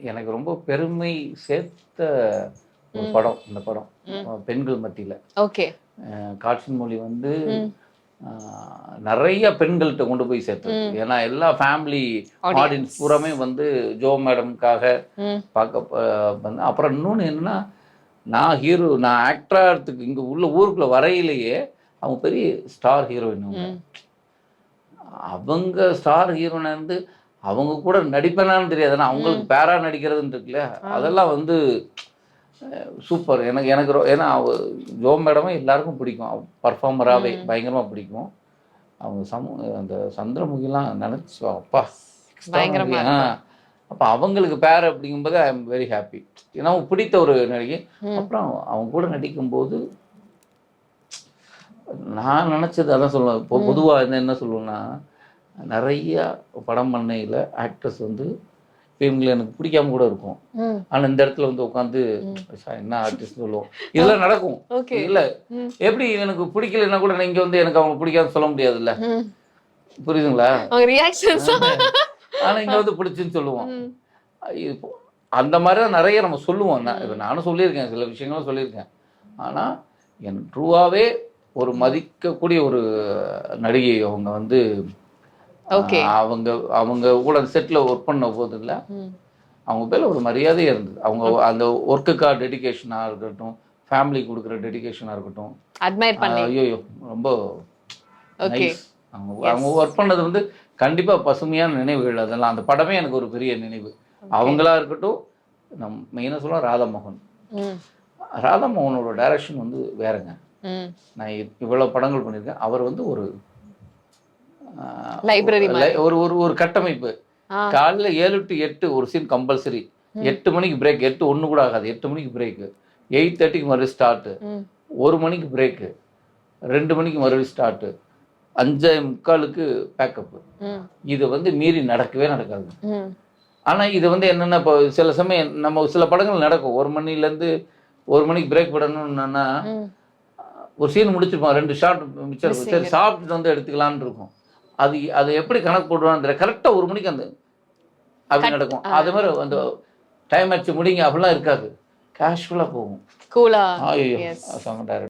எனக்கு ரொம்ப பெருமை சேர்த்த ஒரு படம் இந்த படம். பெண்கள் மத்தியில. ஓகே. காட்சியின் மொழி வந்து நிறைய பெண்கள்கிட்ட கொண்டு போய் சேர்த்தது. ஏன்னா எல்லா ஃபேமிலி ஆடியன்ஸ் பூராமே வந்து ஜோ மேடம்காக பார்க்க வந்து. அப்புறம் இன்னொன்று என்னன்னா, நான் ஆக்டராகிறதுக்கு இங்கே உள்ள ஊருக்குள்ள வரையிலேயே அவங்க பெரிய ஸ்டார் ஹீரோயின். அவங்க ஸ்டார் ஹீரோயினா இருந்து அவங்க கூட நடிப்பேனான்னு தெரியாது. ஆனால் அவங்களுக்கு பேரா நடிக்கிறதுன்னு இருக்குல்ல, அதெல்லாம் வந்து சூப்பர். எனக்கு ஏன்னா ஜோ மேடமே எல்லாருக்கும் பிடிக்கும். பர்ஃபார்மராகவே பயங்கரமாக பிடிக்கும். அவங்க அந்த சந்திரமுகிலாம் நினச்சி அப்பா பயங்கரமாக. அப்போ அவங்களுக்கு பேர் அப்படிங்கும்போது ஐ எம் வெரி ஹாப்பி. ஏன்னா பிடித்த ஒரு நடிகை. அப்புறம் அவங்க கூட நடிக்கும்போது நான் நினச்சது அதான் சொல்லுவேன். இப்போ பொதுவாக என்ன சொல்லுவேன்னா, நிறைய படம் பண்ணையில் ஆக்டர்ஸ் வந்து இவங்களை எனக்கு பிடிக்காம கூட இருக்கும். ஆனால் இந்த இடத்துல வந்து உட்காந்து என்ன ஆர்டிஸ்ட் சொல்லுவோம், இதெல்லாம் நடக்கும். இல்லை எப்படி எனக்கு பிடிக்கலன்னா கூட இங்கே வந்து எனக்கு அவங்க பிடிக்காதுன்னு சொல்ல முடியாதுல்ல, புரியுதுங்களா? ஆனால் இங்கே வந்து பிடிச்சுன்னு சொல்லுவோம். அந்த மாதிரி தான் நிறைய நம்ம சொல்லுவோம். நானும் சொல்லியிருக்கேன், சில விஷயங்களும் சொல்லியிருக்கேன். ஆனால் என் ட்ரூவாகவே ஒரு மதிக்கக்கூடிய ஒரு நடிகை அவங்க வந்து. அவங்க கூட செட்டில் ஒர்க் பண்ண போது இல்லை, அவங்க பேர்ல ஒரு மரியாதையே இருந்தது. அவங்க அந்த ஒர்க்குக்காக டெடிகேஷனாக இருக்கட்டும், ஃபேமிலி கொடுக்குற டெடிகேஷனாக இருக்கட்டும், ஐயோ ரொம்ப நைஸ். அவங்க ஒர்க் பண்ணது வந்து கண்டிப்பாக பசுமையான நினைவுகள். அதெல்லாம் அந்த படமே எனக்கு ஒரு பெரிய நினைவு. அவங்களா இருக்கட்டும், நம் மெயினாக சொல்ல ராதாமோகனோட டைரக்ஷன் வந்து வேறங்க. நான் இவ்வளவு படங்கள் பண்ணியிருக்கேன். அவர் வந்து ஒரு ஒரு கட்டமைப்பு. காலையில் 7 to 8 ஒரு சீன் கம்பல்சரி. 8 மணிக்கு பிரேக். 8:01 கூட ஆகாது. 8 மணிக்கு பிரேக்கு. 8:30 மறுபடியும் ஸ்டார்ட்டு. 1 மணிக்கு பிரேக்கு. 2 மணிக்கு மறுபடியும் ஸ்டார்ட்டு. 5:45 பேக்கப்பு. இது வந்து மீறி நடக்கவே நடக்காது. ஆனால் இது வந்து என்னென்னா, இப்போ சில சமயம் நம்ம சில படங்கள் நடக்கும். 1 மணிலேருந்து 1 மணிக்கு பிரேக் விடணும்னா ஒரு சீன் முடிச்சிருப்போம், 2 ஷாட் மிச்சம் இருக்கும். சரி சாப்பிட்டுட்டு வந்து எடுத்துக்கலான்னு இருக்கும். அது எப்படி கணக்கு போடுவான்னு கரெக்டாக 1 மணிக்கு அந்த அப்படி நடக்கும். அது மாதிரி அந்த டைம் ஆச்சு முடிங்க அப்படிலாம் இருக்காது. கேஷுவலாக போகும். ஐயோ செம்ம டைரக்டர்.